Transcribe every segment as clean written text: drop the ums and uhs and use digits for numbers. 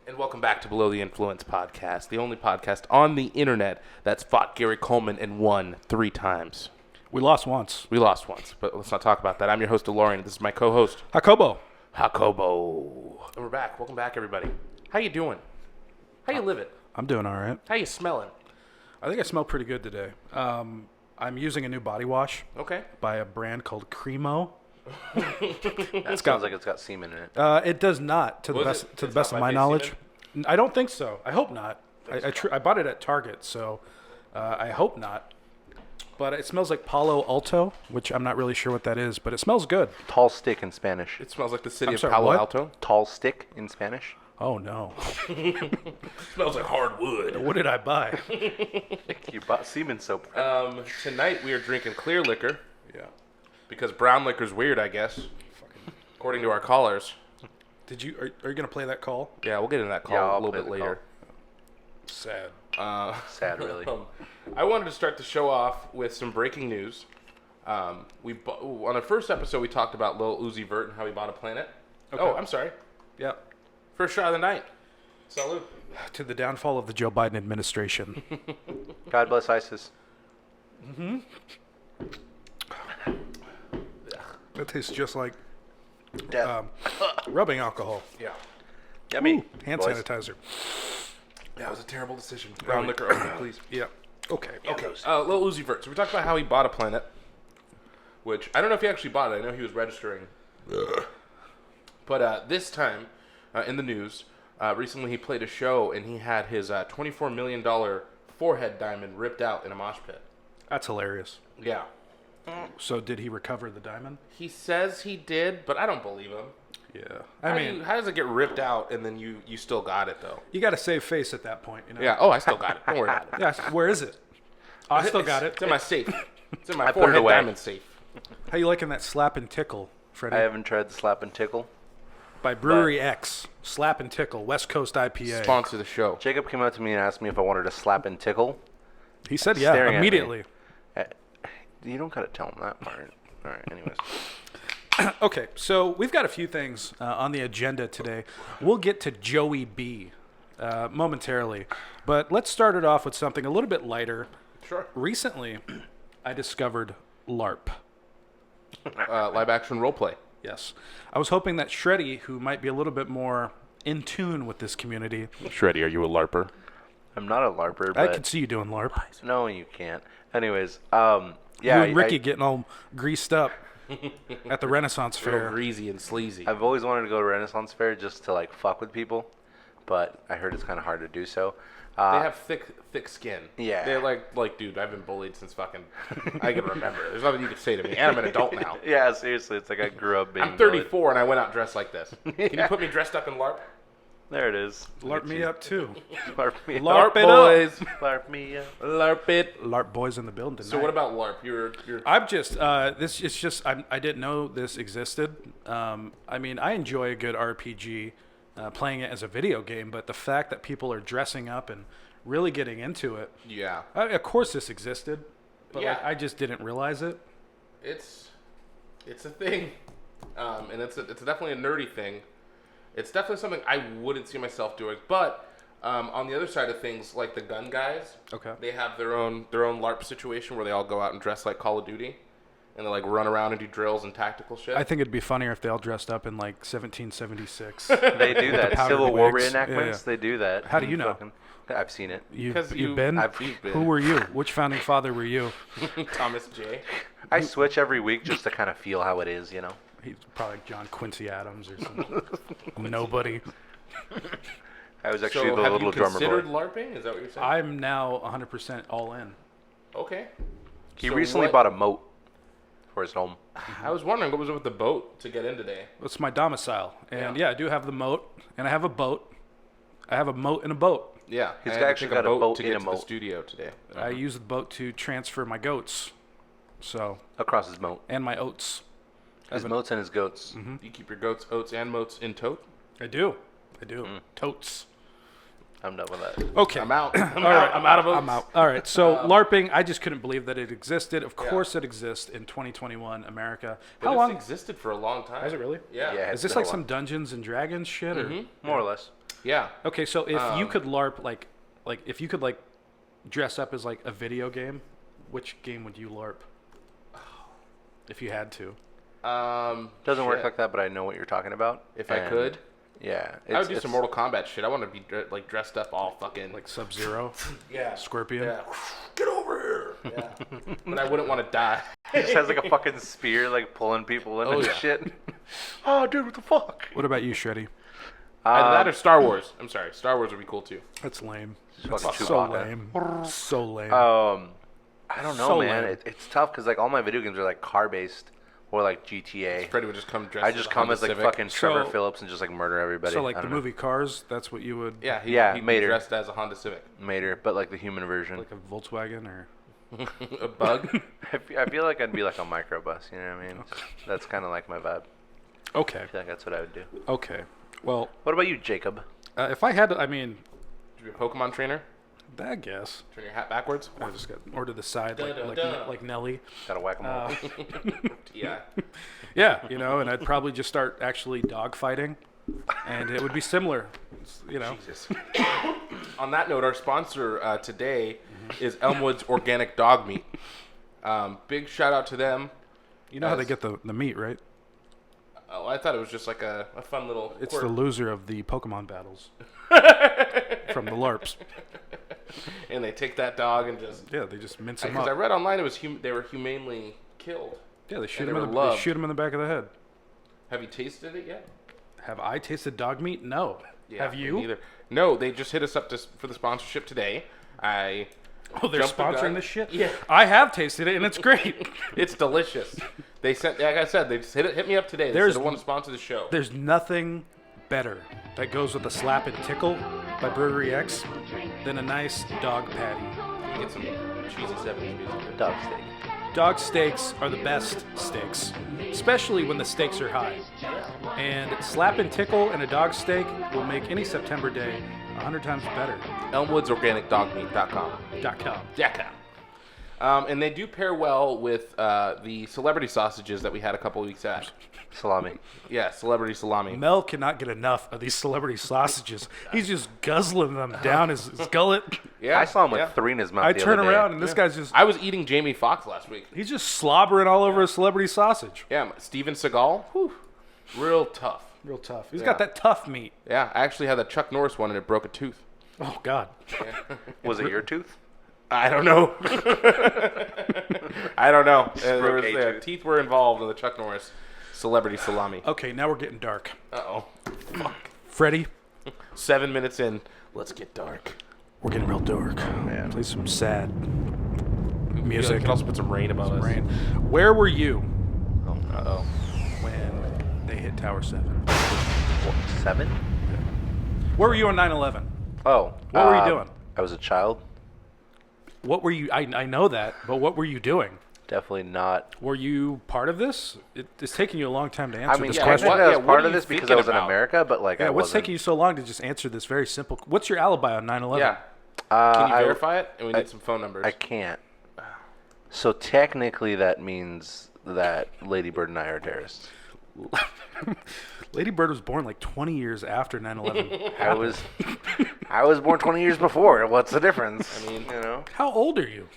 And welcome back to Below the Influence podcast, the only podcast on the internet that's fought Gary Coleman and won 3 times. We lost once. We lost once, but let's not talk about that. I'm your host, DeLorian. This is my co-host, Jacobo. And we're back. Welcome back, everybody. How you doing? How you living? I'm doing all right. How you smelling? I think I smell pretty good today. I'm using a new body wash Okay. by a brand called Cremo. That sounds like it's got semen in it. It does not, to the best It's of not my by knowledge. semen? I don't think so. I hope not. I bought it at Target, so I hope not. But it smells like Palo Alto, which I'm not really sure what that is, but it smells good. Tall stick in Spanish. It smells like the city I'm of sorry, Palo what? Alto. Tall stick in Spanish. Oh, no. Smells like hardwood. What did I buy? You bought semen soap. Tonight we are drinking clear liquor Yeah. because brown liquor's weird, I guess, according to our callers. Are you going to play that call? Yeah, we'll get into that call Yeah, I'll a little play bit the later. Sad. Sad, really. I wanted to start the show off with some breaking news. On the first episode, we talked about Lil Uzi Vert and how he bought a planet. Okay. Oh, I'm sorry. Yeah. First shot of the night. Salute. To the downfall of the Joe Biden administration. God bless ISIS. That tastes just like Death. rubbing alcohol. Yeah. Yummy. Hand boys. sanitizer. That was a terrible decision. Brown liquor only, please. Yeah. Okay. Okay. Lil Uzi Vert. So we talked about how he bought a planet, which I don't know if he actually bought it. I know he was registering. But this time, in the news, recently he played a show and he had his $24 million forehead diamond ripped out in a mosh pit. That's hilarious. Yeah. So did he recover the diamond? He says he did, but I don't believe him. Yeah. How does it get ripped out and then you still got it, though? you got to save face at that point, you know? Yeah. Oh, I still got it. Don't worry about it. Yeah. Where is it? Oh, I still got it. It's in my safe. It's in my I put it forehead away. diamond safe. How you liking that slap and tickle, Freddie? I haven't tried the slap and tickle. By Brewery X. Slap and tickle. West Coast IPA. Sponsor the show. Jacob came up to me and asked me if I wanted to slap and tickle. He said Staring yeah, at me. immediately. You don't gotta tell him that part. All right. Anyways. Okay, so we've got a few things on the agenda today. We'll get to Joey B momentarily, but let's start it off with something a little bit lighter. Sure. Recently, I discovered LARP. Live action role play. Yes. I was hoping that Shreddy, who might be a little bit more in tune with this community, Shreddy, are you a LARPer? I'm not a LARPer, I but could see you doing LARP. no, you can't. Anyways, yeah. You and Ricky getting all greased up at the Renaissance Real Fair. greasy and sleazy. I've always wanted to go to Renaissance Fair just to like fuck with people, but I heard it's kind of hard to do so. They have thick skin. Yeah. They're like, dude, I've been bullied since fucking I can remember. There's nothing you can say to me. And I'm an adult now. Yeah, seriously, it's like I grew up being. I'm 34 and I went out dressed like this. Can you put me dressed up in LARP? There it is. LARP me up, too. LARP me LARP up. it boys. LARP me up. LARP it. LARP boys in the building tonight. So what about LARP? You're I'm just I didn't know this existed. I mean, I enjoy a good RPG, playing it as a video game, but the fact that people are dressing up and really getting into it. yeah. Of course, this existed, but Yeah. like, I just didn't realize it. It's a thing, and it's definitely a nerdy thing. It's definitely something I wouldn't see myself doing. But on the other side of things, like the gun guys, Okay. they have their own LARP situation where they all go out and dress like Call of Duty, and they like run around and do drills and tactical shit. I think it'd be funnier if they all dressed up in like 1776. They do that. powdered Civil War wigs. reenactments, Yeah, yeah. They do that. How do you know? I've seen it. Because You've been? I've been. Who were you? Which founding father were you? Thomas J. I switch every week just to kind of feel how it is, you know? He's probably like John Quincy Adams or something. Nobody. I was actually So the have little you drummer considered boy. LARPing? Is that what you're saying? I'm now 100% all in. Okay. He So recently what- bought a moat for his home. I was wondering what was it with the boat to get in today. It's my domicile. And Yeah. yeah, I do have the moat, and I have a boat. I have a moat and a boat. Yeah, He's I had to actually take got a boat to in get a to the moat. studio today. I use the boat to transfer my goats. So, Across his moat. and my oats. His moats and his goats. You keep your goats, oats, and moats in tote. I do. I do. Totes. I'm done with that. Okay. I'm out. I'm out of them. I'm out. All right. So LARPing, I just couldn't believe that it existed. Of course it exists in 2021 America. How long? Existed for a long time. Has it really? Yeah. Yeah. Is this like some Dungeons and Dragons shit? Or? More or less? Yeah. Okay, so if you could LARP, like if you could like dress up as like a video game, which game would you LARP? If you had to. Doesn't work like that, but I know what you're talking about. If I could. Yeah. I would do some Mortal Kombat shit. I want to be like dressed up all fucking Like Sub-Zero? yeah, Scorpion? Yeah. Get over here. Yeah. But I wouldn't want to die. He just has like a fucking spear, like pulling people in and shit. Oh, dude, what the fuck? What about you, Shreddy? Either that or Star Wars. I'm sorry, Star Wars would be cool too. That's lame. Fucking So Chewbacca. lame. So lame. I don't know, So man. lame. It's tough because like all my video games are like car-based or like GTA. Freddy would just come dressed. I as just a come Honda as like Civic. fucking Trevor So- Phillips and just like murder everybody. So like I the don't know. movie Cars, that's what you would Yeah, Yeah, he'd be Mater. dressed as a Honda Civic. Mater, but like the human version. like a Volkswagen or A bug. I feel like I'd be like a microbus. You know what I mean? That's kind of like my vibe. okay. I feel like that's what I would do. Okay. Well, What about you, Jacob? if I had to, I mean, Would you be a Pokemon trainer? I guess Turn your hat backwards. I just got or to the side Da-da-da. like Nelly. Gotta whack 'em all. Yeah. Yeah, and I'd probably just start actually dog fighting, and it would be similar. Jesus. On that note, our sponsor today is Elmwood's Organic Dog Meat. Big shout out to them. You know how they get the meat, right? Oh, I thought it was just like a fun little. It's quirk. the loser of the Pokemon battles from the LARPs. And they take that dog and just. Yeah, they just mince them Because I up. read online it was they were humanely killed. Yeah, they shoot they them were in loved. the back of the head. Have you tasted it yet? Have I tasted dog meat? No. Yeah, Have me you? Neither. No, they just hit us up for the sponsorship today. Oh, they're jumped the gun. sponsoring this shit? Yeah. I have tasted it, and it's great. It's delicious. They sent, like I said, they just hit me up today. They There's- said they want to sponsor the show. There's nothing better that goes with a Slap and Tickle by Burgery X than a nice dog patty. Get some cheesy 70s music. Dog steak. Dog steaks are the best steaks, especially when the stakes are high. And Slap and Tickle and a dog steak will make any September day 100 times better. ElmwoodsOrganicDogMeat.com. .com. And they do pair well with the celebrity sausages that we had a couple weeks back. Salami. Yeah, celebrity salami. Mel cannot get enough of these celebrity sausages. He's just guzzling them down his gullet. Yeah, I saw him with yeah. 3 in his mouth I the turn other day. around and this guy's just, I was eating Jamie Foxx last week. he's just slobbering all over a celebrity sausage. Yeah, Steven Seagal. Whew, real tough. Real tough. He's Yeah. got that tough meat. Yeah, I actually had that Chuck Norris one and it broke a tooth. Oh, God. Was it your tooth? I don't know. I don't know. broke a tooth. Teeth were involved in the Chuck Norris celebrity salami. Okay, now we're getting dark. Uh-oh. Fuck. Freddie, 7 minutes in. Let's get dark. we're getting real dark. Yeah. Play some sad We music. can also put some rain above us. Rain. Where were you Uh-oh. when they hit Tower 7? What, 7? Where were you on 9/11? Oh. What were you doing? I was a child. What were you? I know that, but what were you doing? Definitely not. Were you part of this? It's taking you a long time to answer I mean, this yeah, question. technically I was what part are of you this because I thinking was in about? America, but like Yeah, I what's wasn't. taking you so long to just answer this very simple? What's your alibi on 9/11? Yeah. Can you I- verify it? And we need some phone numbers. I can't. So technically that means that Lady Bird and I are terrorists. Lady Bird was born like 20 years after 9/11. I was born 20 years before. What's the difference? I mean, you know, How old are you?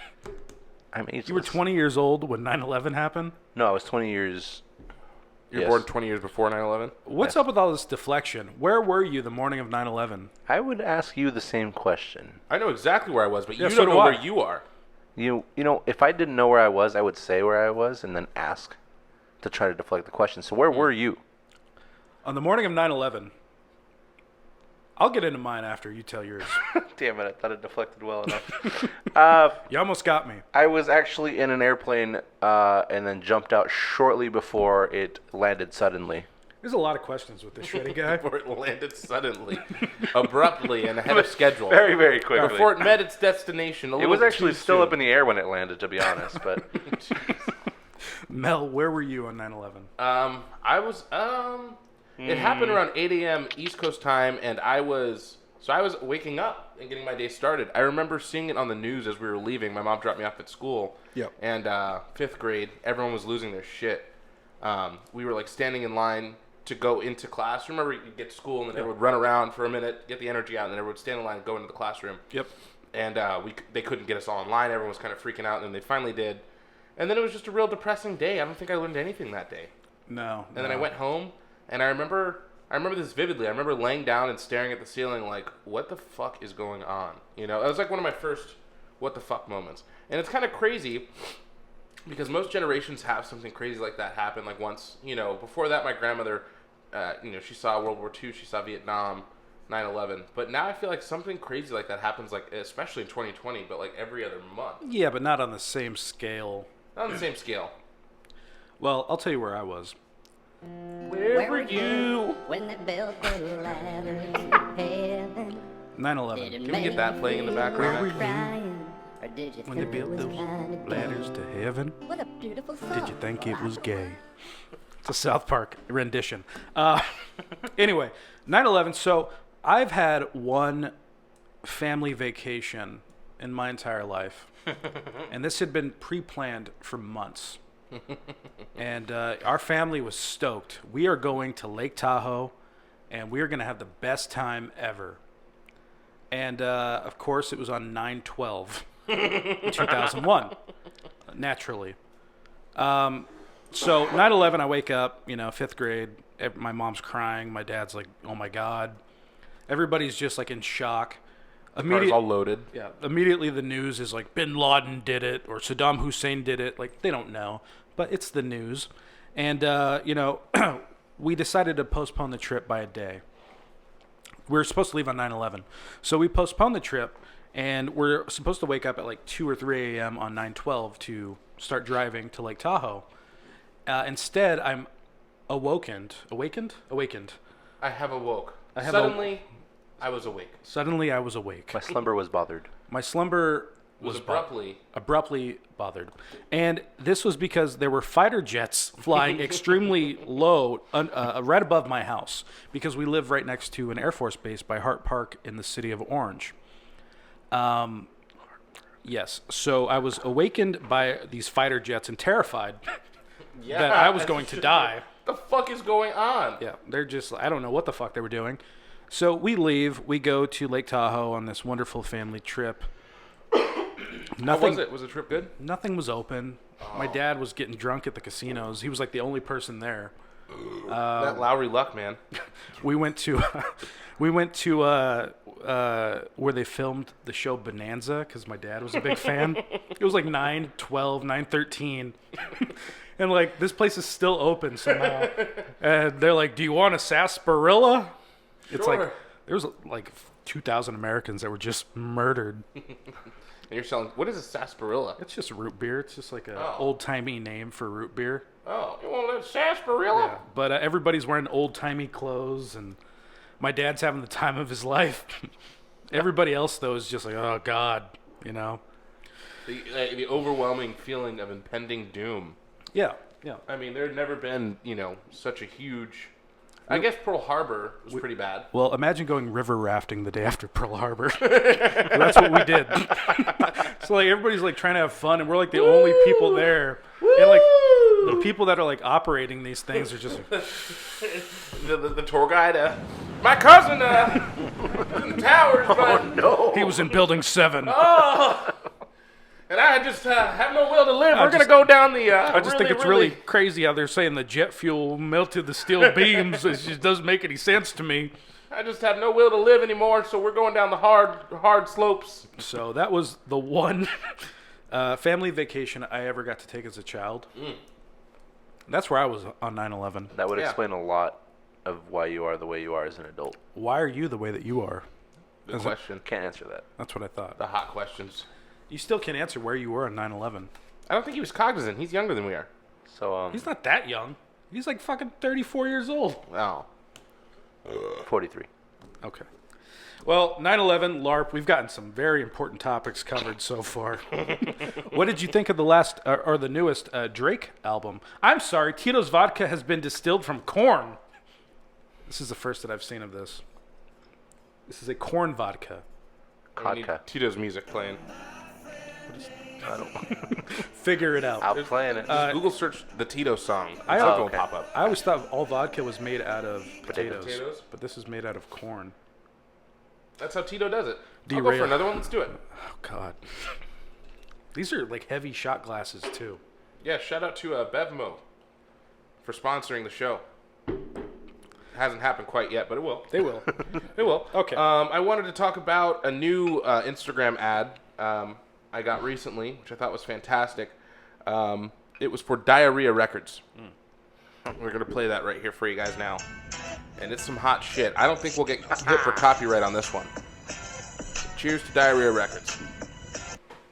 I'm ageless. You were 20 years old when 9/11 happened? No, I was 20 years. You're Yes. born 20 years before 9/11? What's up with all this deflection? Where were you the morning of 9/11? I would ask you the same question. I know exactly where I was, but Yeah, you so don't do know I. where you are. You know, if I didn't know where I was, I would say where I was and then ask to try to deflect the question. So where were you? On the morning of 9/11, I'll get into mine after you tell yours. Damn it, I thought it deflected well enough. You almost got me. I was actually in an airplane and then jumped out shortly before it landed suddenly. There's a lot of questions with this Shreddy guy. Before it landed suddenly, abruptly, and ahead of schedule. Very, very quickly. Before it met its destination. It was actually still up in the air when it landed, to be honest. But Mel, where were you on 9/11? I was, it happened around 8 a.m. East Coast time, and I was So I was waking up and getting my day started. I remember seeing it on the news as we were leaving. My mom dropped me off at school. Yep. And 5th grade, everyone was losing their shit. We were like standing in line to go into class. Remember, you'd get to school and then everyone would run around for a minute, get the energy out, and then everyone would stand in line and go into the classroom. Yep. And they couldn't get us all in line. Everyone was kind of freaking out, and they finally did. And then it was just a real depressing day. I don't think I learned anything that day. No. And then I went home, and I remember this vividly. I remember laying down and staring at the ceiling like, what the fuck is going on? You know, it was like one of my first what the fuck moments. And it's kind of crazy because most generations have something crazy like that happen. Like once, you know, before that, my grandmother, you know, she saw World War II, she saw Vietnam, 9/11. But now I feel like something crazy like that happens, like especially in 2020, but like every other month. Yeah, but not on the same scale. Not on the same scale. Well, I'll tell you where I was. Where were you? When they built the ladder to heaven? 9/11. Can we get that playing in the background? Crying, or did you When they think it built was those kinda gay? ladders to heaven, What a beautiful song. did you think it was gay? It's a South Park rendition. Anyway, 9/11. So I've had one family vacation in my entire life, and this had been pre-planned for months. And our family was stoked. We are going to Lake Tahoe, and we are going to have the best time ever. And, of course, it was on 9/12, 2001, naturally. So 9/11, I wake up, you know, 5th grade. My mom's crying. My dad's like, oh, my God. Everybody's just, like, in shock. Car's all loaded. Yeah. Immediately the news is like Bin Laden did it or Saddam Hussein did it. Like they don't know, but it's the news. And, you know, we decided to postpone the trip by a day. We were supposed to leave on 9/11. So we postponed the trip and we're supposed to wake up at like 2 or 3 a.m. on 9/12 to start driving to Lake Tahoe. Instead, I'm awakened. I have awoke. I have Suddenly, I was awake. Suddenly I was awake. My slumber was bothered. My slumber Was abruptly abruptly. bothered. And this was because there were fighter jets flying extremely low right above my house because we live right next to an Air Force base by Hart Park in the city of Orange. Yes. So I was awakened by these fighter jets and terrified Yeah. that I was going to die. What the fuck is going on? Yeah, they're just, I don't know what the fuck they were doing. So we leave, we go to Lake Tahoe on this wonderful family trip. How was it? Was the trip good? Nothing was open. My dad was getting drunk at the casinos. He was like the only person there. That Lowry luck, man. We went to where they filmed the show Bonanza because my dad was a big fan. It was like 9/12, 9/13. And like this place is still open somehow. And they're like, "Do you want a sarsaparilla?" It's like Sure. there was like 2,000 Americans that were just murdered. And you're selling, what is a sarsaparilla? It's just root beer. It's just like a Oh. old-timey name for root beer. Oh, you want a sarsaparilla? Yeah. But everybody's wearing old-timey clothes, and my dad's having the time of his life. Everybody else, though, is just like, oh, God, you know? The overwhelming feeling of impending doom. Yeah, yeah. I mean, there had never been, you know, such a huge... I guess Pearl Harbor was pretty bad. Well, imagine going river rafting the day after Pearl Harbor. That's what we did. So, like, everybody's, like, trying to have fun, and we're, like, the only people there. And, like, the people that are, like, operating these things are just... The tour guide, my cousin was in the towers, but... No. He was in Building 7. And I just have no will to live. We're going to go down the... I just think it's really crazy how they're saying the jet fuel melted the steel beams. It just doesn't make any sense to me. I just have no will to live anymore, so we're going down the hard slopes. So that was the one family vacation I ever got to take as a child. That's where I was on 9/11. That would Yeah. explain a lot of why you are the way you are as an adult. Why are you the way that you are? Good question. Can't answer that. That's what I thought. The hot questions. You still can't answer where you were on 9/11. I don't think he was cognizant. He's younger than we are. So, He's not that young. He's like fucking 34 years old. Oh. 43. Okay. Well, 9/11, LARP, we've gotten some very important topics covered so far. What did you think of the last, or the newest Drake album? I'm sorry, Tito's vodka has been distilled from corn. This is the first that I've seen of this. This is a corn vodka. We need Vodka. Tito's music playing. I don't. Figure it out. I'm playing it. Just Google search the Tito song. I- Something will okay. pop up. I always thought all vodka was made out of potatoes, Potatoes? but this is made out of corn. That's how Tito does it. I'll go Derail. for another one. Let's do it. Oh God. These are like heavy shot glasses too. Yeah, shout out to Bevmo for sponsoring the show. Hasn't happened quite yet, but it will. They will. It will. Okay. I wanted to talk about a new Instagram ad I got recently, which I thought was fantastic. It was for Diarrhea Records. We're going to play that right here for you guys now. And it's some hot shit. I don't think we'll get hit for copyright on this one. Cheers to Diarrhea Records.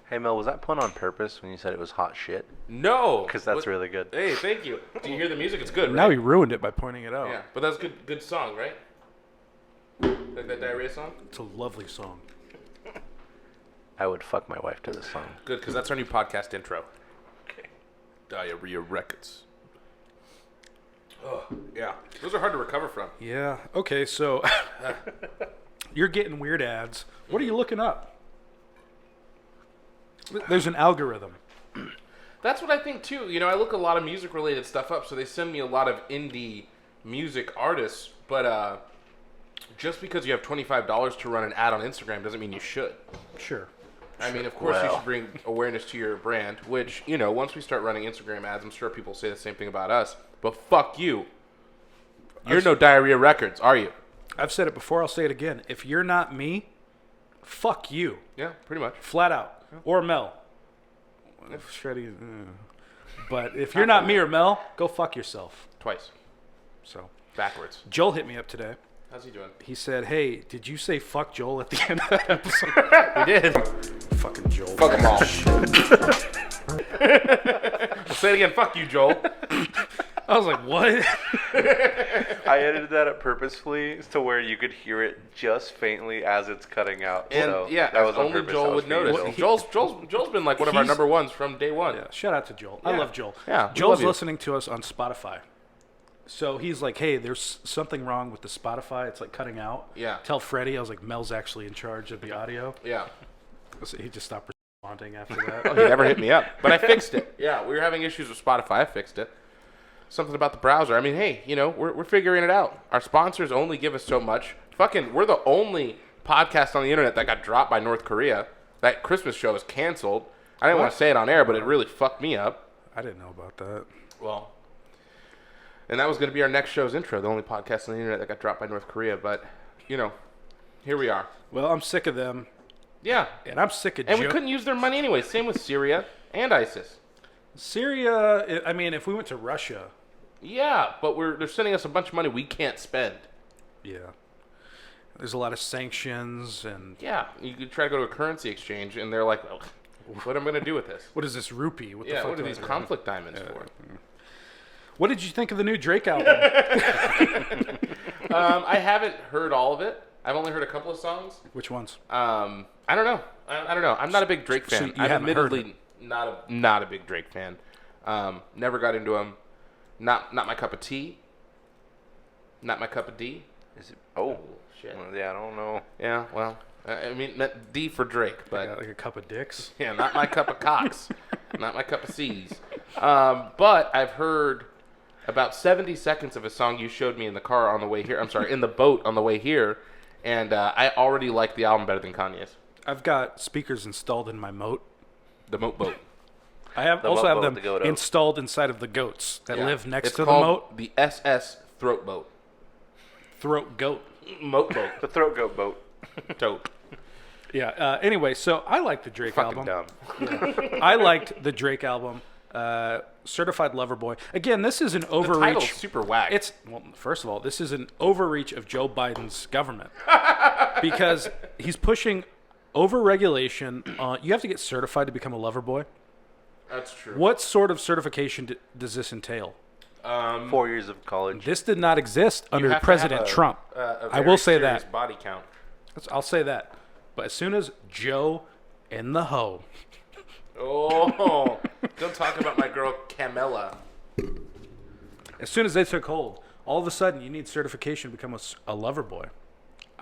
Hey, Mel, was that pun on purpose when you said it was hot shit? No! Because that's What- really good. Hey, thank you. Do you hear the music? It's good, right? Now he ruined it by pointing it out. Yeah, but that's a good song, right? Like that Diarrhea song? It's a lovely song. I would fuck my wife to this song. Good, because that's our new podcast intro. Okay. Diarrhea Records. Oh, yeah. Those are hard to recover from. Yeah. Okay. So you're getting weird ads. What are you looking up? There's an algorithm. That's what I think, too. You know, I look a lot of music-related stuff up, so they send me a lot of indie music artists, but just because you have $25 to run an ad on Instagram doesn't mean you should. Sure. I mean, of course, you Well. should bring awareness to your brand, which, you know, once we start running Instagram ads, I'm sure people say the same thing about us. But fuck you. You're no Diarrhea Records, are you? I've said it before. I'll say it again. If you're not me, fuck you. Yeah, pretty much. Flat out. Or Mel. Shreddy. But if you're not me or Mel, go fuck yourself. Twice. So Backwards. Joel hit me up today. How's he doing? He said, "Hey, did you say fuck Joel at the end of that episode?" We did. Fucking Joel. Fuck them all. We'll say it again. Fuck you, Joel. I was like, "What?" I edited that up purposefully to where you could hear it just faintly as it's cutting out. And so yeah, that was on only purpose. Joel That was would for you, notice. Joel. Joel's been like one of our He's- number ones from day one. Yeah, shout out to Joel. I Yeah. love Joel. Yeah, we Joel's love you. listening to us on Spotify. So he's like, "Hey, there's something wrong with the Spotify. It's like cutting out." Yeah. Tell Freddie. I was like, "Mel's actually in charge of the audio." Yeah. So he just stopped responding after that. Oh, he never hit me up, but I fixed it. Yeah, we were having issues with Spotify. I fixed it. Something about the browser. I mean, hey, you know, we're figuring it out. Our sponsors only give us so much. Fucking, we're the only podcast on the internet that got dropped by North Korea. That Christmas show is canceled. I didn't want to say it on air, but it really fucked me up. I didn't know about that. Well, and that was going to be our next show's intro, the only podcast on the internet that got dropped by North Korea. But, you know, here we are. Well, I'm sick of them, Yeah. and I'm sick of And we Joe. couldn't use their money anyway. Same with Syria and ISIS. Syria. I mean, if we went to Russia, Yeah, but they're sending us a bunch of money we can't spend. yeah, there's a lot of sanctions, and Yeah, you could try to go to a currency exchange, and they're like, well, what am I going to do with this? what is this rupee? What the Yeah, fuck what are do I these do? conflict diamonds for? What did you think of the new Drake album? I haven't heard all of it. I've only heard a couple of songs. Which ones? I don't know. I don't know. I'm not a big Drake So fan. you I'm haven't heard admittedly not a big Drake fan. Never got into him. Not my cup of tea. Not my cup of D. Is it? Oh, Shit. Well, yeah, I don't know. Yeah, well, I mean, not D for Drake, but Got like a cup of dicks. yeah, not my cup of cocks. Not my cup of C's. But I've heard about 70 seconds of a song you showed me in the car on the way here. I'm sorry, in the boat on the way here. And I already like the album better than Kanye's. I've got speakers installed in my moat. The Moat Boat. I have The also moat have boat, them the goat. installed inside of the goats that Yeah. live next It's to the called moat. The SS Throat Boat. Throat goat. Moat Boat. The throat goat boat. Tote. Yeah. Anyway, so I like the Drake Fucking album. dumb. I liked the Drake album. Certified Lover Boy. Again, this is an The title's overreach. super whack. It's well, first of all, this is an overreach of Joe Biden's government because he's pushing over-regulation. You have to get certified to become a lover boy. That's true. What sort of certification does this entail? 4 years of college. This did not exist You under have to President have a- Trump. a I very will say serious that. body count. I'll say that. But as soon as Joe and the hoe, Oh, don't talk about my girl Camilla. as soon as they took hold, all of a sudden you need certification to become a lover boy.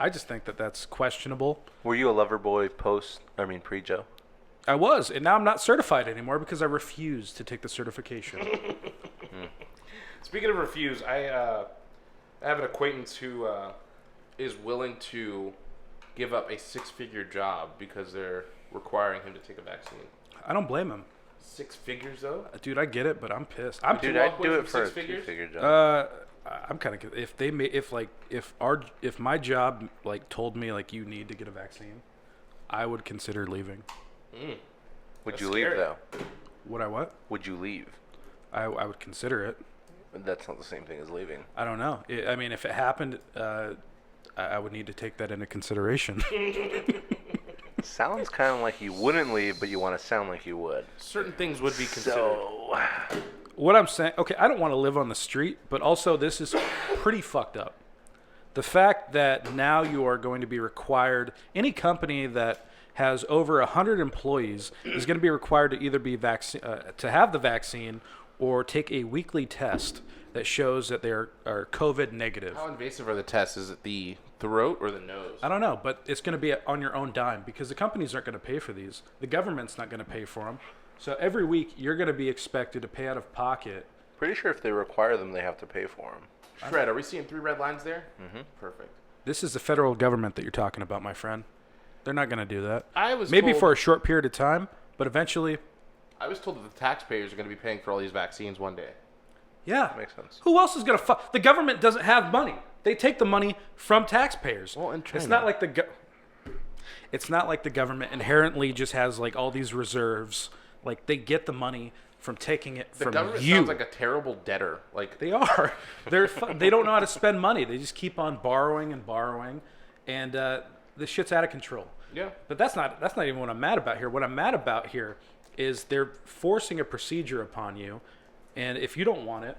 I just think that that's questionable. Were you a lover boy pre-Joe? I was, and now I'm not certified anymore because I refused to take the certification. Speaking of refuse, I have an acquaintance who is willing to give up a 6-figure job because they're requiring him to take a vaccine. I don't blame him. 6 figures though? Dude, I get it, but I'm pissed. Dude, I'd do it for a 2-figure job. I'm kind of if my job like told me like you need to get a vaccine, I would consider leaving. Would That's you scary. leave though? Would I what? Would you leave? I would consider it. That's not the same thing as leaving. I don't know. I mean, if it happened, I would need to take that into consideration. Sounds kind of like you wouldn't leave, but you want to sound like you would. Certain things would be considered. So, What I'm saying, okay, I don't want to live on the street, but also this is pretty fucked up. The fact that now you are going to be required, any company that has over 100 employees is going to be required to either be to have the vaccine or take a weekly test that shows that they are COVID negative. How invasive are the tests? Is it the throat or the nose? I don't know, but it's going to be on your own dime because the companies aren't going to pay for these. The government's not going to pay for them. So every week you're going to be expected to pay out of pocket. pretty sure if they require them, they have to pay for them. Shred, are we seeing 3 red lines there? Mm-hmm. Perfect. This is the federal government that you're talking about, my friend. They're not going to do that. I was Maybe told, for a short period of time, but eventually, I was told that the taxpayers are going to be paying for all these vaccines one day. yeah. Makes sense. Who else is going to the government doesn't have money. They take the money from taxpayers. Well, in It's China. not like it's not like the government inherently just has like all these reserves. Like they get the money from taking it The from government you. sounds like a terrible debtor. Like They are. They don't know how to spend money. They just keep on borrowing and borrowing, and this shit's out of control. yeah. But that's not even what I'm mad about here. What I'm mad about here is they're forcing a procedure upon you, and if you don't want it,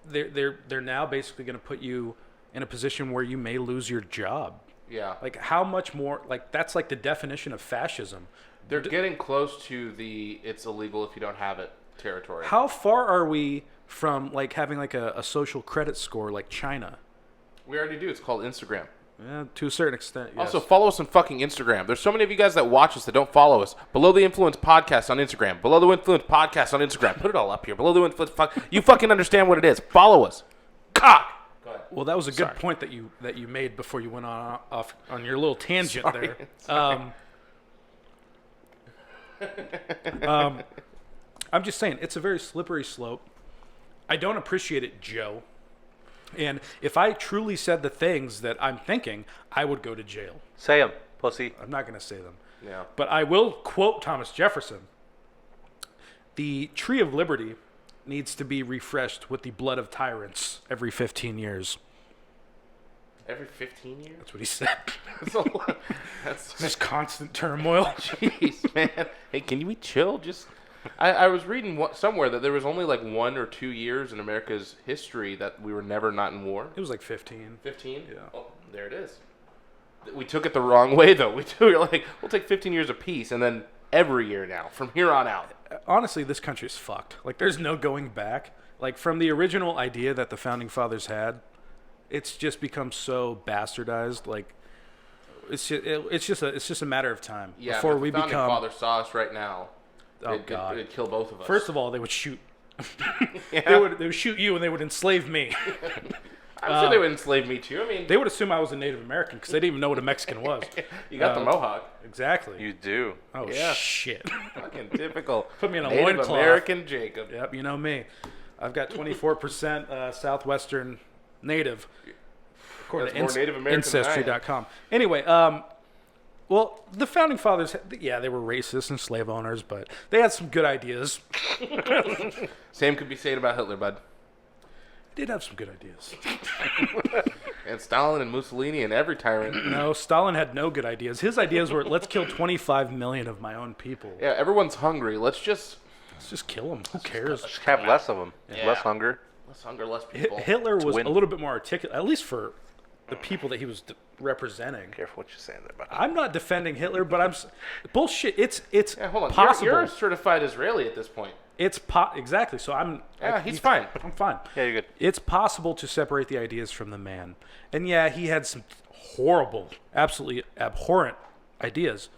they're now basically going to put you in a position where you may lose your job. Yeah. Like how much more? Like that's like the definition of fascism. They're getting close to the it's illegal if you don't have it territory. How far are we from like having like a social credit score like China? We already do. It's called Instagram. To a certain extent, yes. Also, follow us on fucking Instagram. There's so many of you guys that watch us that don't follow us. Below the Influence Podcast on Instagram. Below the Influence Podcast on Instagram. Put it all up here. Below the Influence. You fucking understand what it is. Follow us. Cock. Go ahead. Well, that was a good Sorry. point that you made before you went off on your little tangent Sorry. there. Sorry. I'm just saying it's a very slippery slope. I don't appreciate it, Joe. And if I truly said the things that I'm thinking, I would go to jail. Say them, pussy. I'm not going to say them. Yeah. But I will quote Thomas Jefferson. The tree of liberty needs to be refreshed with the blood of tyrants every 15 years. Every 15 years? That's what he said. That's a lot. That's This constant turmoil. jeez, man. Hey, can we chill? Just, I was reading somewhere that there was only like 1 or 2 years in America's history that we were never not in war. It was like 15. 15? Yeah. Oh, there it is. We took it the wrong way, though. We were like, we'll take 15 years of peace, and then every year now, from here on out. Honestly, this country is fucked. Like, there's no going back. Like, from the original idea that the founding fathers had, it's just become so bastardized. Like, it's just a matter of time Yeah, before if we the founding become. father saw us right now, Oh God! it'd kill both of us. First of all, they would shoot. Yeah. They would shoot you, and they would enslave me. I'm sure they would enslave me too. I mean, They would assume I was a Native American because they didn't even know what a Mexican was. you got the mohawk. Exactly. You do. Oh Yeah. shit! Fucking typical. Put me in a Native loincloth. American Jacob. Yep, you know me. I've got 24% Southwestern Native. According That's more Native American than I am. Ancestry.com. Anyway, well, the founding fathers, yeah, they were racist and slave owners, but they had some good ideas. Same could be said about Hitler, bud. They did have some good ideas. And Stalin and Mussolini and every tyrant. No, Stalin had no good ideas. His ideas were, let's kill 25 million of my own people. Yeah, everyone's hungry. Let's just kill them. Who cares? Just have less of them. Yeah. Less hunger. less hunger, less people. Hitler was win. a little bit more articulate, at least for the people that he was representing. Careful what you're saying there, buddy. I'm not defending Hitler, but bullshit. It's Yeah, hold on. possible. You're a certified Israeli at this point. Exactly. So I'm. Yeah, he's fine. I'm fine. Yeah, you're good. It's possible to separate the ideas from the man, and yeah, he had some horrible, absolutely abhorrent ideas.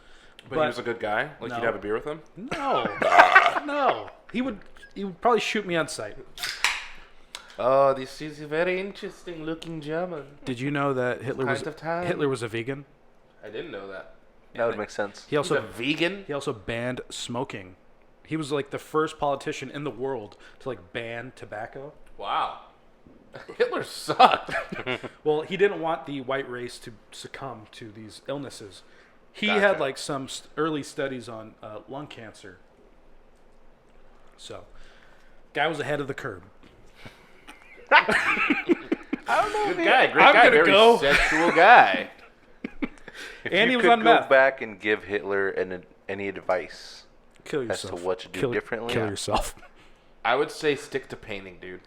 But he was a good guy. Like No. you'd have a beer with him. No, no. He would probably shoot me on sight. Oh, this is a very interesting looking German. Did you know that Hitler Kind of time. was a vegan? I didn't know that. That would make sense. He He's a also vegan. he also banned smoking. He was like the first politician in the world to like ban tobacco. Wow. Hitler sucked. Well, he didn't want the white race to succumb to these illnesses. He Gotcha. had like some early studies on lung cancer. So, guy was ahead of the curve. Good guy. Great I'm guy. gonna Very go. sexual guy. If And he you was could on go meth. back and give Hitler any advice Kill as yourself. to what to do Kill differently, yourself. I would say stick to painting, dude.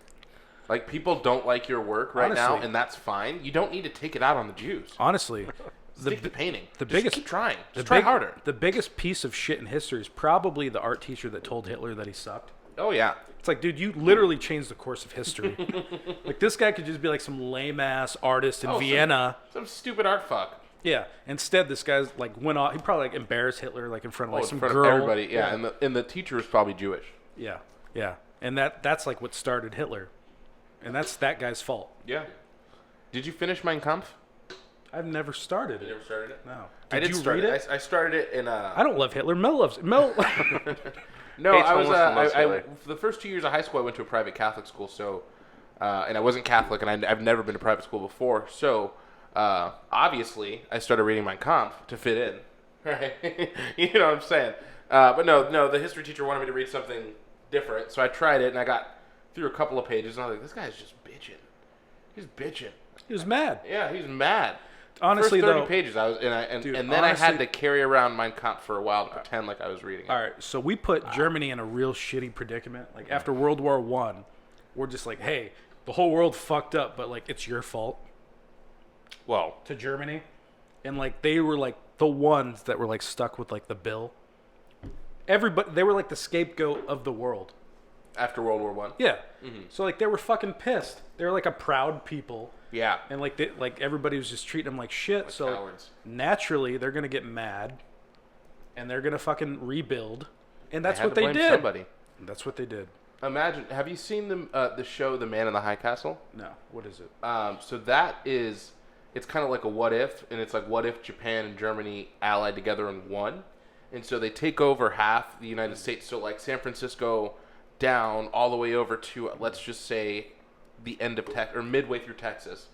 Like, people don't like your work right now, Honestly. and that's fine. You don't need to take it out on the Jews. Honestly, Stick to painting. the Just biggest- keep trying. the Just try big- harder. The biggest piece of shit in history is probably the art teacher that told Hitler that he sucked. Oh, yeah. It's like, dude, you literally changed the course of history. Like, this guy could just be like some lame ass artist in Oh, Vienna. Some stupid art fuck. Yeah. Instead, this guy's like went off. He probably like embarrassed Hitler like in front of like In some front girl. of everybody. Yeah, and the teacher was probably Jewish. Yeah. Yeah. And that's like what started Hitler, and that's that guy's fault. Yeah. Did you finish Mein Kampf? I've never started You it. never started it? No. I did you start read it. I started it in I don't love Hitler. Mel loves Mel. No, Hates I was. homeless the most, really. For the first 2 years of high school, I went to a private Catholic school. So, and I wasn't Catholic, and I've never been to private school before. So, obviously, I started reading Mein Kampf to fit in. Right? You know what I'm saying? But no, the history teacher wanted me to read something different, so I tried it, and I got through a couple of pages, and I was like, this guy's just bitching. He's bitching. He was mad. Yeah, he's mad. Honestly, First 30 though. pages, I was, Dude, and then I had honestly- to carry around Mein Kampf for a while to pretend like I was reading it. All right, so we put Germany in a real shitty predicament. Like after World War I, we're just like, hey, the whole world fucked up, but like it's your fault Well, to Germany, and like they were like the ones that were like stuck with like the bill. Everybody, they were like the scapegoat of the world. after World War One. Yeah. So like they were fucking pissed. They were like a proud people, Yeah. and like like everybody was just treating them like shit. So cowards. naturally, they're gonna get mad, and they're gonna fucking rebuild, and that's had what to they blame did. Somebody. That's what they did. Imagine. Have you seen the show The Man in the High Castle? No, what is it? So that is, it's kind of like a what if, and it's like what if Japan and Germany allied together in one, and so they take over half the United States. So like San Francisco down all the way over to let's just say the end of Texas or midway through Texas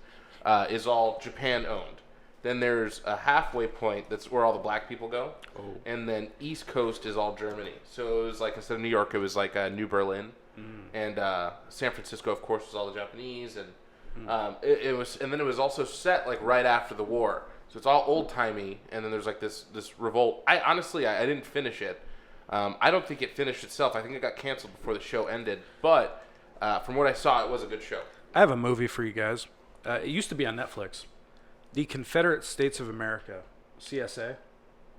is all Japan owned. Then there's a halfway point that's where all the black people go, and then East Coast is all Germany. So it was like instead of New York, it was like New Berlin, and San Francisco, of course, was all the Japanese, and it was, and then it was also set like right after the war. So it's all old timey, and then there's like this revolt. I honestly I didn't finish it. I don't think it finished itself. I think it got canceled before the show ended. But from what I saw, it was a good show. I have a movie for you guys. It used to be on Netflix. The Confederate States of America, CSA.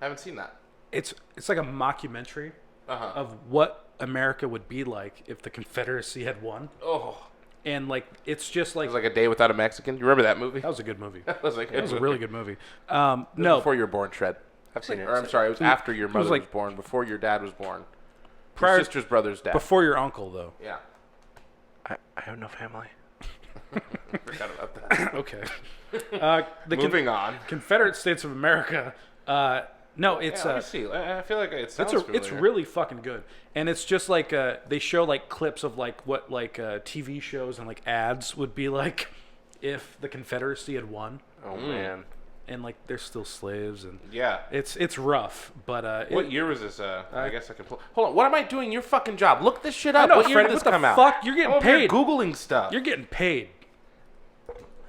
I haven't seen that. It's like a mockumentary Uh-huh. of what America would be like if the Confederacy had won. Oh, And like it's just it like was like A Day Without a Mexican. You remember that movie? that was a good movie. That was like That was a really good movie. It was No, before you were born, Shred. I've seen it. Or I'm sorry, it was after your mother was, like- born, before your dad was born. Prior- Your sister's brother's dad. before your uncle though. Yeah. I have no family. Forgot about that. Okay. The Moving on. Confederate States of America. No, it's Let me see. I feel like it sounds it's familiar. really fucking good, and it's just like they show like clips of like what like TV shows and like ads would be like if the Confederacy had won, Oh man. and like they're still slaves, and Yeah. it's rough, but What year was this? I guess I can pull. Hold on. What am I doing? Your fucking job. Look this shit up. know, What year Freddie, did this what the come out? fuck? You're getting I'm over here paid. Googling stuff. you're getting paid.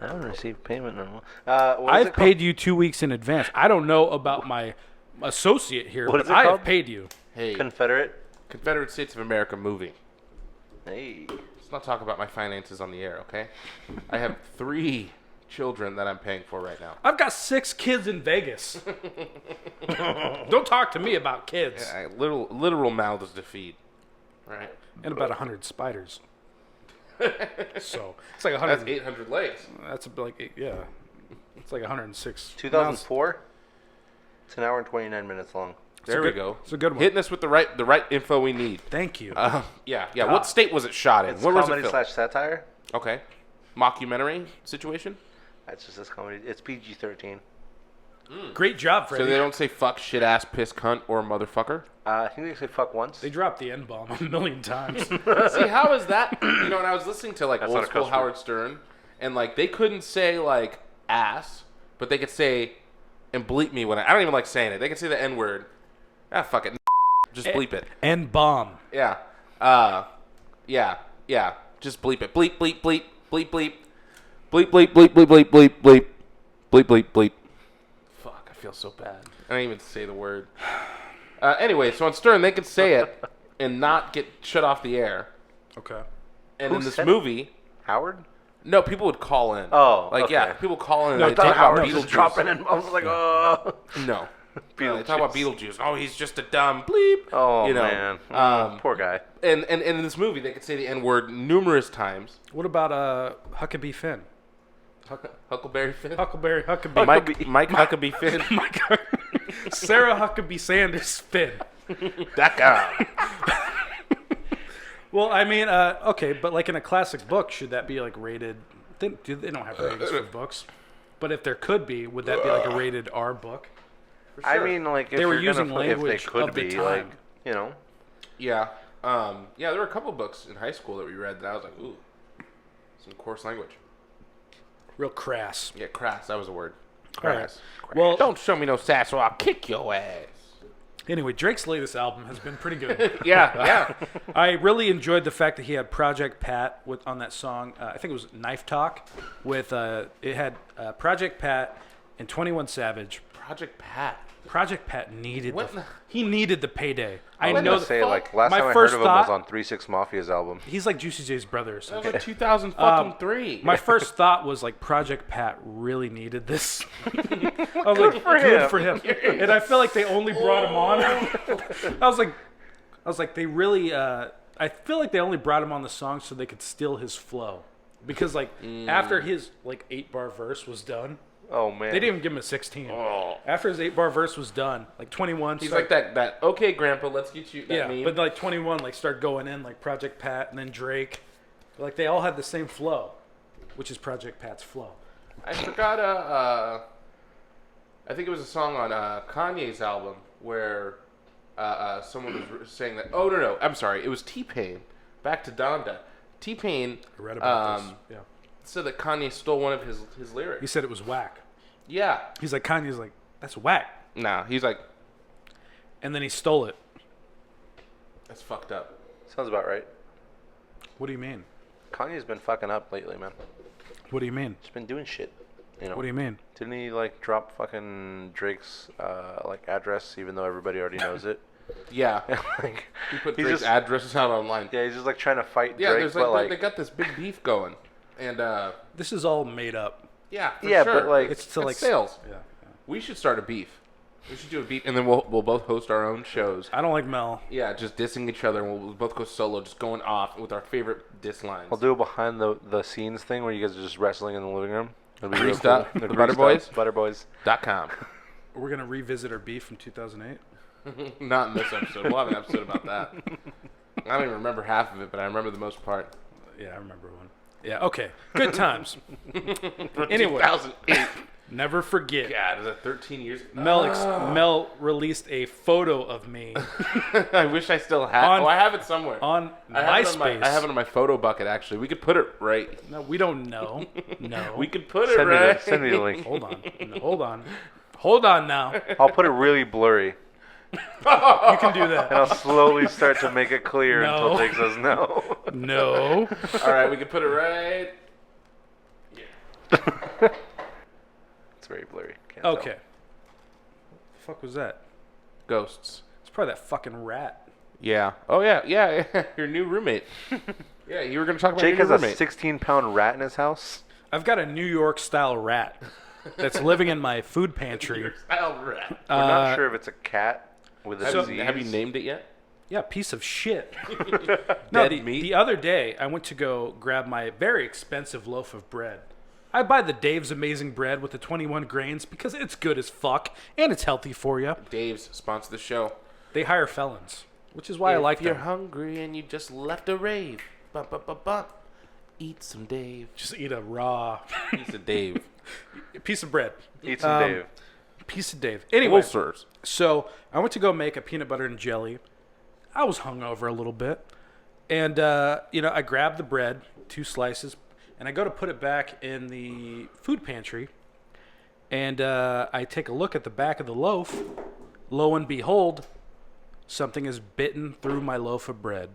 I haven't received payment in a while. What is I've it called? paid you 2 weeks in advance. I don't know about my associate here, What but is it I called? have paid you. Hey, Confederate. Confederate States of America movie. Hey. Let's not talk about my finances on the air, okay? I have 3 children that I'm paying for right now. I've got 6 kids in Vegas. Don't talk to me about kids. Literal mouths to feed. Right? And about 100 spiders. So it's like 100. That's 800 legs. That's like yeah. It's like 106. 2004. It's an hour and 29 minutes long. There we go. It's a good one. Hitting us with the right info we need. Thank you. Yeah. What state was it shot in? It's Where was it comedy filmed? / satire. Okay. Mockumentary situation? That's just this comedy. It's PG-13. Great job, So Freddie. they don't say fuck, shit, ass, piss, cunt, or motherfucker? I think they say fuck once. They dropped the N-bomb a million times. See, how is that? You know, and I was listening to like That's old not a school cuss word. Howard Stern, and like they couldn't say like ass, but they could say and bleep me when I don't even like saying it. They could say the N word. Ah, fuck it. Just bleep it. N-bomb. Yeah. Yeah. Just bleep it. Bleep, bleep, bleep, bleep, bleep. Bleep, bleep, bleep, bleep, bleep, bleep, bleep. Bleep, bleep, bleep. Fuck, I feel so bad. I don't even say the word. Anyway, so on Stern, they could say it and not get shut off the air. Okay. And Who in this said it? movie, Howard? no, people would call in. Oh, like okay. yeah, people call in. No, and they I talk thought about Howard Just Beetlejuice. dropping in. I was like, oh. No, they Beetlejuice. talk about Beetlejuice. Oh, he's just a dumb bleep. Oh, you know, man. Poor guy. And in this movie, they could say the N word numerous times. What about Huckabee Finn? Huckleberry Finn. Huckleberry Huckabee. Mike Huckabee Finn. Sarah Huckabee Sanders Finn. That guy. Well, I mean, okay, but like in a classic book, should that be like rated? They don't have ratings for books, but if there could be, would that be like a rated R book? I mean, like, if They were you're using gonna, language if they could of the be, time. like, you know. Yeah. Yeah, there were a couple books in high school that we read that I was like, ooh, some coarse language. Real crass. Yeah, crass. That was a word. All right. Crass. Well, Don't show me no sass or I'll kick your ass. anyway, Drake's latest album has been pretty good. Yeah. I really enjoyed the fact that he had Project Pat on that song. I think it was Knife Talk. With it had Project Pat and 21 Savage. Project Pat. Project Pat needed What the, the- he needed the payday. I I was know gonna that say, like, last my time I heard first of him was thought- on 3-6 Mafia's album. he's like Juicy J's brother or That something. was like 2003. My first thought was like Project Pat really needed this. I was like, for good him. for him. And I feel like they only brought him on. I was like, they really. I feel like they only brought him on the song so they could steal his flow, because like after his like 8-bar verse was done, Oh, man. they didn't even give him a 16. Oh. After his 8-bar verse was done, like 21. He's like that. Okay, Grandpa, let's get you that Yeah, meme. but like 21 like started going in like Project Pat and then Drake, like they all had the same flow, which is Project Pat's flow. I forgot. I think it was a song on Kanye's album where someone was saying that. Oh no, I'm sorry. It was T-Pain. Back to Donda. T-Pain. I read about this. Yeah, Said that Kanye stole one of his he lyrics. said it was whack. Yeah. He's like Kanye's like that's whack, Nah. He's like, and then he stole it. that's fucked up. Sounds about right. What do you mean? Kanye's been fucking up lately, man. What do you mean? He's been doing shit. You know. What do you mean? Didn't he, like, drop fucking Drake's, like, address, even though everybody already knows it? Yeah. Like, He put he's Drake's just, addresses out online. yeah, he's just, like, trying to fight Yeah, Drake, there's but, like, they got this big beef going, and This is all made up. yeah, for yeah, sure. but, like, It's to It's like sales. Yeah. We should start a beef. We should do a beef, and then we'll both host our own shows. I don't like Mel. Yeah, just dissing each other, and we'll both go solo, just going off with our favorite diss lines. I'll do a behind the scenes thing where you guys are just wrestling in the living room. It'll be real Greased cool. up. The The Greased Butter Up Boys? Butter Boys. .com. We're gonna revisit our beef from 2008. Not in this episode. We'll have an episode about that. I don't even remember half of it, but I remember the most part. Yeah, I remember one. Yeah. Okay. Good times. Anyway, 2008. never forget. God, is that 13 years? Mel released a photo of me I wish I still had. On- I have it somewhere. on I have it on MySpace. I have it on my photo bucket. Actually, we could put it right. No, we don't know. No. We could put it Send me, right. send me the link. Hold on. No, hold on. Hold on now. I'll put it really blurry, You can do and that. I'll slowly start to make it clear No. until Jake says no. No. All right, we could put it right. It's very blurry. Can't tell. Okay. The fuck was that? Ghosts. It's probably that fucking rat. Yeah. Oh yeah. Your new roommate. Yeah, you were gonna talk about Jake your has new a roommate. 16-pound rat in his house. I've got a New York style rat that's living in my food pantry. Style rat. We're not sure if it's a cat with a disease. Have you named it yet? Yeah, piece of shit. Dead meat? The other day, I went to go grab my very expensive loaf of bread. I buy the Dave's Amazing Bread with the 21 grains because it's good as fuck and it's healthy for you. Dave's sponsor the show. They hire felons, which is why I like If you're them. hungry and you just left a rave, bump, bump, bump, bump. Eat some Dave. Just eat a raw Piece of Dave. piece of bread. Eat some Dave. Piece of Dave. Anyway, Ulcers. so I went to go make a peanut butter and jelly. I was hungover a little bit. And, I grabbed the bread, 2 slices, and I go to put it back in the food pantry. And I take a look at the back of the loaf. Lo and behold, something is bitten through my loaf of bread.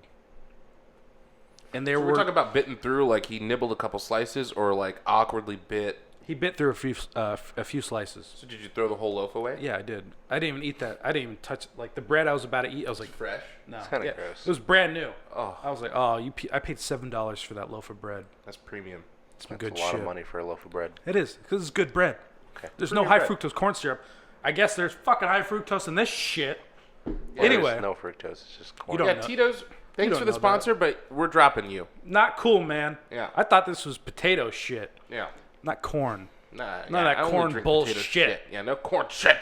And there We're talking about bitten through, like he nibbled a couple slices, or like awkwardly bit. He bit through a few slices. So did you throw the whole loaf away? Yeah, I did. I didn't even eat that. I didn't even touch like the bread I was about to eat. I was like, Fresh. no, It's kinda yeah, gross. it was brand new. Oh, I was like, oh, I paid $7 for that loaf of bread. that's premium. It's some That's good a lot shit. of money for a loaf of bread. It is because it's good bread. Okay. There's Pretty no high good. fructose corn syrup. I guess there's fucking high fructose in this shit. Well, Anyway. there's no fructose. It's just corn. don't Yeah, know. Tito's. Thanks don't for the know that. sponsor, but we're dropping you. Not cool, man. Yeah. I thought this was potato shit, Yeah. not corn. Nah. None of that I only corn drink bullshit. potato shit. Yeah, no corn shit.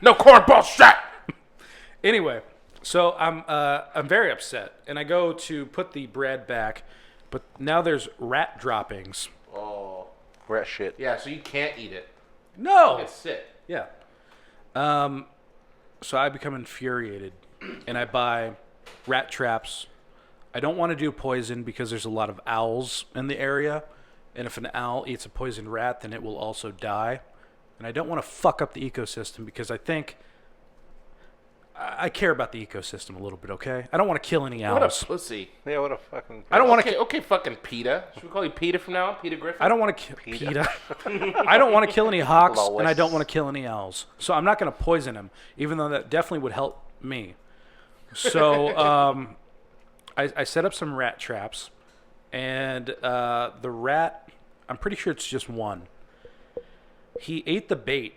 No corn bullshit. Anyway, so I'm very upset, and I go to put the bread back, but now there's rat droppings. Oh. We're at shit. Yeah, so you can't eat it. No. It's sick. Yeah. So I become infuriated, and I buy rat traps. I don't want to do poison because there's a lot of owls in the area, and if an owl eats a poisoned rat, then it will also die. And I don't want to fuck up the ecosystem because I think I care about the ecosystem a little bit. Okay, I don't want to kill any What owls. a pussy. Yeah, what a fucking. I don't want to. Okay, okay, fucking PETA. Should we call you PETA from now on? PETA Griffin? I don't want to kill PETA. PETA. I don't want to kill any hawks, and I Lois. don't want to kill any owls. So I'm not going to poison them, even though that definitely would help me. So I set up some rat traps, and the rat, I'm pretty sure it's just one. He ate the bait,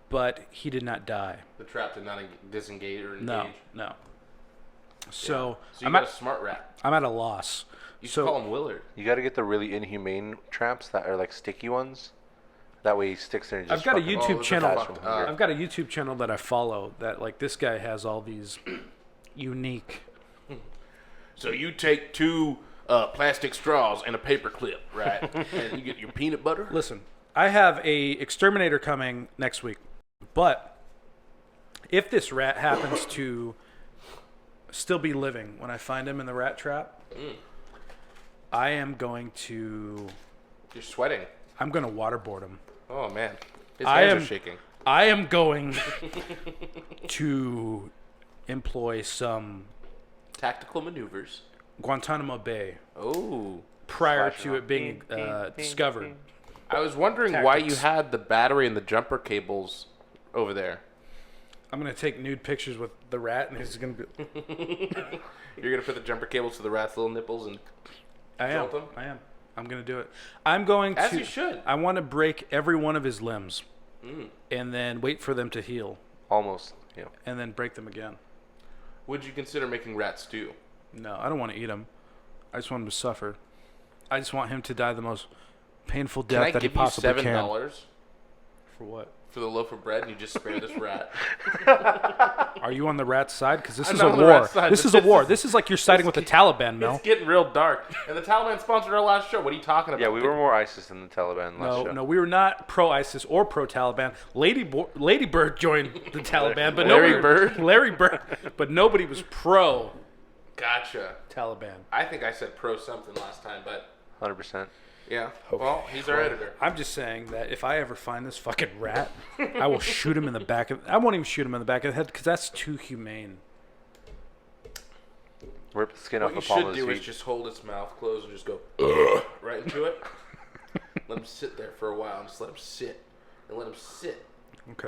but he did not die. The trap did not disengage or engage. No. So, So you I'm, got a at, smart rat. I'm at a loss. You should So call him Willard. You got to get the really inhumane traps that are like sticky ones. That way he sticks there and just. I've got a fucking YouTube those are channel. fucked up. I've got a YouTube channel that I follow that like this guy has all these unique. So you take 2 plastic straws and a paper clip, right? And you get your peanut butter. Listen, I have a exterminator coming next week, but if this rat happens to still be living when I find him in the rat trap, I am going to You're sweating. waterboard him. Oh man, his I hands am- are shaking. I am going to employ some Tactical maneuvers. Guantanamo Bay Oh. prior Flashing to on. it being discovered. I was wondering why you Tactics. had the battery and the jumper cables over there. I'm gonna take nude pictures with the rat, and he's gonna be. You're gonna put the jumper cables to the rat's little nipples and I am. Jolt him? I am. I'm gonna do it. I'm going As to. you should. I want to break every one of his limbs, and then wait for them to heal, Almost. Yeah. and then break them again. would you consider making rat stew? No, I don't want to eat him. I just want him to suffer. I just want him to die the most painful Can I death that he give you possibly can. $7 For what? for the loaf of bread and you just spare this rat? Are you on the rat's side? Because this I'm is not a on the war. rat's side, This but is a this war. is- This is like you're siding with the Taliban, Mel. It's getting real dark. And the Taliban sponsored our last show. What are you talking about? Yeah, we were more ISIS than the Taliban last show. No, we were not pro-ISIS or pro-Taliban. Lady Bird joined the Taliban, but Larry nobody, Bird? Larry Bird, but nobody was pro-Taliban. Gotcha. I think I said pro something last time, but 100%. yeah. Well, he's our editor. I'm just saying that if I ever find this fucking rat, I will shoot him in the back of. I won't even shoot him in the back of the head because that's too humane. Rip the skin What off you the palm should of his do is feet. just hold its mouth closed and just go right into it. Let him sit there for a while and just let him sit. And let him sit. Okay.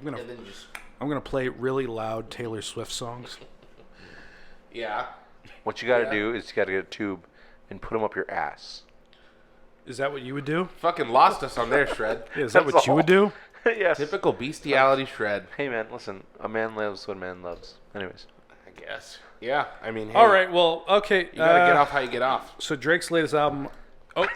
I'm And then just, gonna play really loud Taylor Swift songs. yeah. What you got to Yeah. do is you got to get a tube and put them up your ass. Is that what you would do? Fucking lost us on there, Shred. Is that That's what you would do? Yes. Typical bestiality Shred, Hey man, listen. A man lives what a man loves. Anyways. I guess. Yeah, I mean, hey, All right. Well, okay. You gotta get off how you get off. So Drake's latest album. Oh,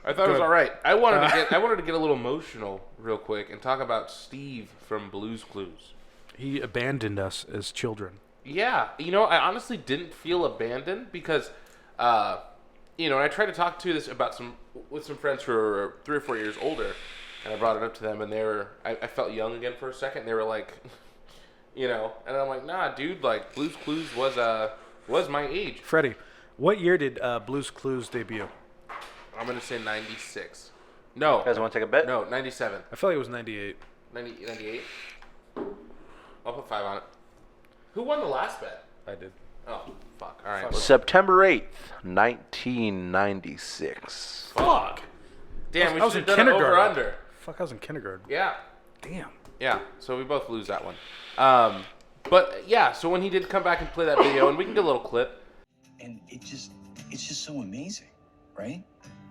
I thought it was all right. I wanted to get a little emotional real quick and talk about Steve from Blue's Clues. He abandoned us as children. Yeah, I honestly didn't feel abandoned because, and I tried to talk to this about with some friends who are 3 or 4 years older, and I brought it up to them, and I felt young again for a second. They were like, and I'm like, nah, dude, like Blue's Clues was my age. Freddie, what year did Blue's Clues debut? I'm gonna say 96. No. You guys want to take a bet? No, 97. I feel like it was 98. 98? I'll put 5 on it. Who won the last bet? I did. Oh, fuck. All right. September 8th, 1996. Fuck. Damn, we I was should in have done it over kindergarten. under. Fuck, I was in kindergarten. Yeah. Damn. Yeah. So we both lose that one. But yeah, so when he did come back and play that video, and we can get a little clip. And it's just so amazing, right?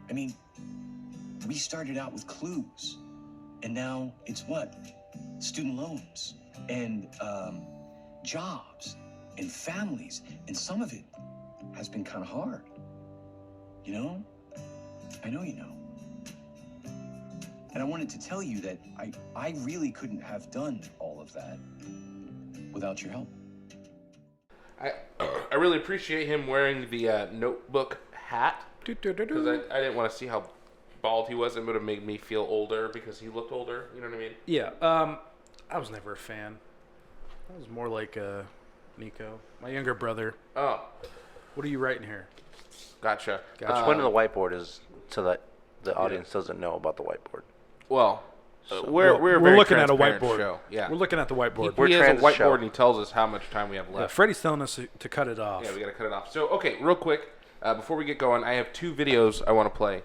I mean, we started out with clues, and now it's what? Student loans, and jobs, and families, and some of it has been kind of hard. I know you know. And I wanted to tell you that I really couldn't have done all of that without your help. I really appreciate him wearing the notebook hat because I didn't want to see how bald he was. It would have made me feel older because he looked older. You know what I mean? Yeah. I was never a fan. I was more like Nico, my younger brother. Oh, What are you writing here? gotcha. Which one of the whiteboard is so that the audience doesn't know about the whiteboard? Well, we're a we're very looking at a transparent whiteboard. show. Yeah. We're looking at the whiteboard. We're He has a trans whiteboard show. and he tells us how much time we have Yeah, left. Freddie's telling us to cut it off. Yeah, we got to cut it off. So, okay, real quick, before we get going, I have 2 videos I want to play.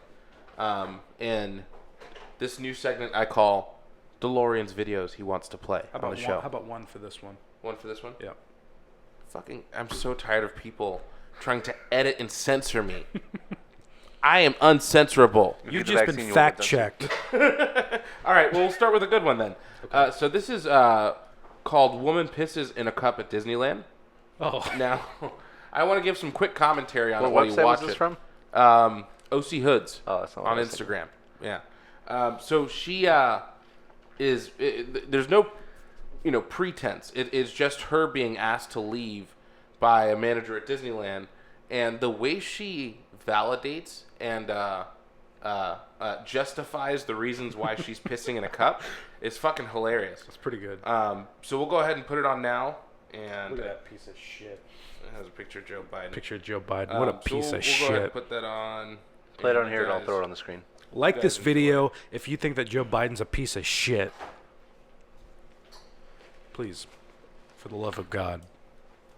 And this new segment I call DeLorian's videos he wants to play How on about the show. How about one for this one? One for this one? Yeah. I'm so tired of people trying to edit and censor me. I am uncensorable. You've the just vaccine, been you won't fact get checked. All right, well, we'll start with a good one then. So this is called Woman Pisses in a Cup at Disneyland. Oh. Now, I want to give some quick commentary on What it while you website watch was this it. from? OC Hoods Oh, that's not what on I was thinking. Instagram. Yeah. So she there's no pretense. It is just her being asked to leave by a manager at Disneyland, and the way she validates and justifies the reasons why she's pissing in a cup is fucking hilarious. That's pretty good. So we'll go ahead and put it on now. And Look at that piece of shit. it has a picture of Joe Biden. Picture of Joe Biden. What a piece of We'll go ahead and shit. put that on. Play it on And here and I'll guys- throw it on the screen. Like this guys video if you think that Joe Biden's a piece of shit. Please, for the love of God.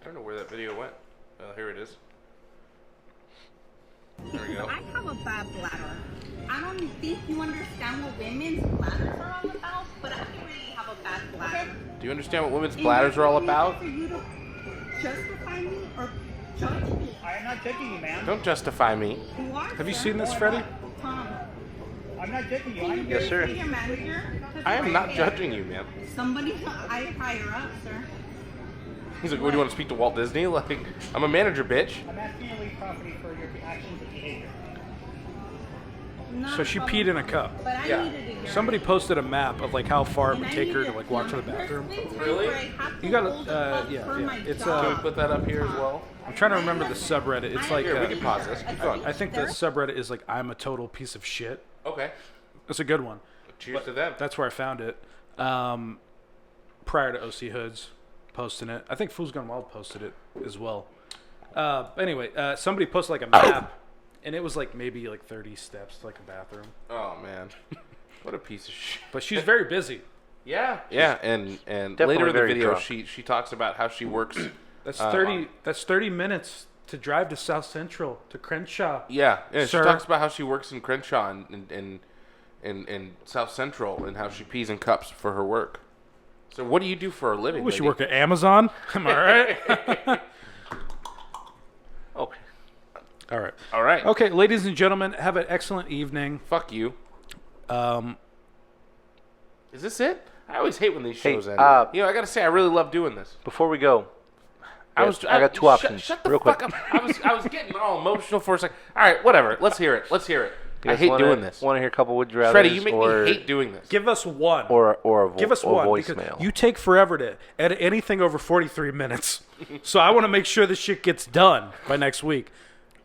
I don't know where that video went. Here it is. There we go. I have a bad bladder. I don't think you understand what women's bladders are all about, but I really have a bad bladder. Do you understand what women's bladders are all about? For you to justify me or judge me. I am not judging you, ma'am. Don't justify me. You are, Have you sir. seen this, Freddie? Tom, I'm not judging you. can you I'm Yes, sir. be your manager? 'Cause I am right not there, judging you, man. Somebody higher up, sir. He's like, what, do you want to speak to Walt Disney? Like, I'm a manager, bitch. I'm asking you to leave property for your actions and behavior. Not So she problem. peed in a cup. But I Yeah. needed to hear Somebody it. posted a map of like how far it And would I take her need to like walk to the film bathroom. personally Really? where I have to You gotta, hold the cup yeah, for yeah. my It's, job. Can we put that up here as well? I'm trying to remember the subreddit. It's like Here, we can pause this. Keep going. I think the subreddit is like I'm a total piece of shit. Okay. That's a good one. Cheers to them. That's where I found it. Prior to OC Hoods posting it. I think Fool's Gone Wild posted it as well. Anyway, somebody posted like a map, and it was like maybe like 30 steps to like a bathroom. Oh, man. What a piece of shit. But she's very busy. Yeah. Yeah, and Definitely later in the very video, drunk. she talks about how she works. That's 30. That's 30 minutes to drive to South Central to Crenshaw. Yeah, she Sir. talks about how she works in Crenshaw in South Central and how she pees in cups for her work. So what do you do for a living? Wish you lady? work at Amazon. Am I right? Okay. All right. All right. Okay, ladies and gentlemen, have an excellent evening. Fuck you. Is this it? I always hate when these shows end. I gotta say, I really love doing this. Before we go, I got two options. Shut the real fuck quick. up. I was getting all emotional for a second. All right, whatever. Let's hear it. I hate doing this. Want to hear a couple would you rather? Shreddy, you make me hate doing this. Give us one. Or Give us one. Because voicemail. you take forever to edit anything over 43 minutes. So I want to make sure this shit gets done by next week.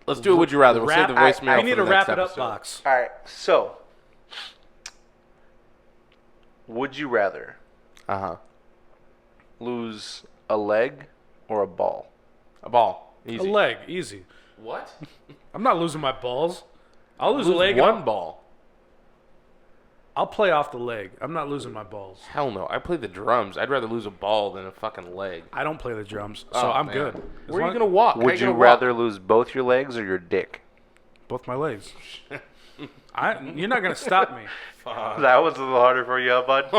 Let's do a would you rather. We'll save the voicemail We need for a the wrap next it up episode. box. All right. So, would you rather lose a leg or a ball? A ball. Easy. A leg, easy. What? I'm not losing my balls. I'll lose a leg. One ball. I'll play off the leg. I'm not losing my balls. Hell no. I play the drums. I'd rather lose a ball than a fucking leg. I don't play the drums, so Oh, I'm man. good. Where are you going to walk? How Would you you gonna rather walk? lose both your legs or your dick? Both my legs. You're not gonna stop me. That was a little harder for you, bud.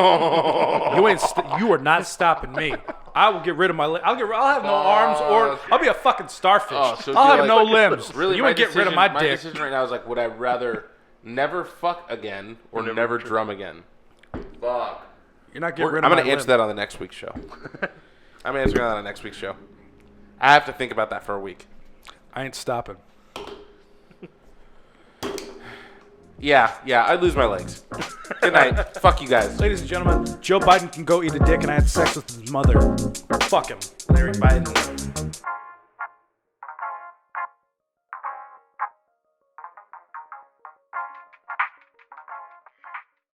You are not stopping me. I will get rid of my leg. I'll have no arms or I'll be a fucking starfish. So I'll have you're no like- limbs. Really, you my would get rid of decision- my My dick. decision right now is like, would I rather never fuck again or never drum again? Fuck. You're not getting rid of I'm my going to answer limb. that on the next week's show. I'm answering that on the next week's show. I have to think about that for a week. I ain't stopping. Yeah, I'd lose my legs. Good night. Fuck you guys. Ladies and gentlemen, Joe Biden can go eat a dick and I had sex with his mother. Fuck him. Larry Biden.